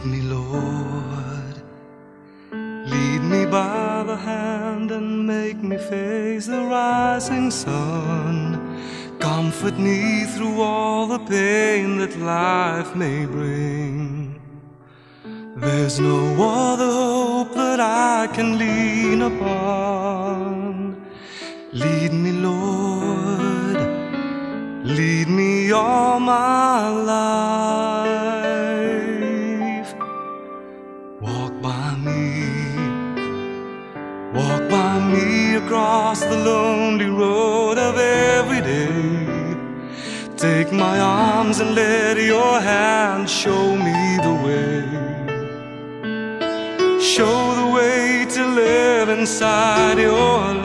me, Lord, lead me by the hand and make me face the rising sun. Comfort me through all the pain that life may bring. There's no other hope that I can lean upon. Lead me, Lord, lead me all my life. Walk by me across the lonely road of every day. Take my arms and let your hand show me the way. Show the way to live inside your life.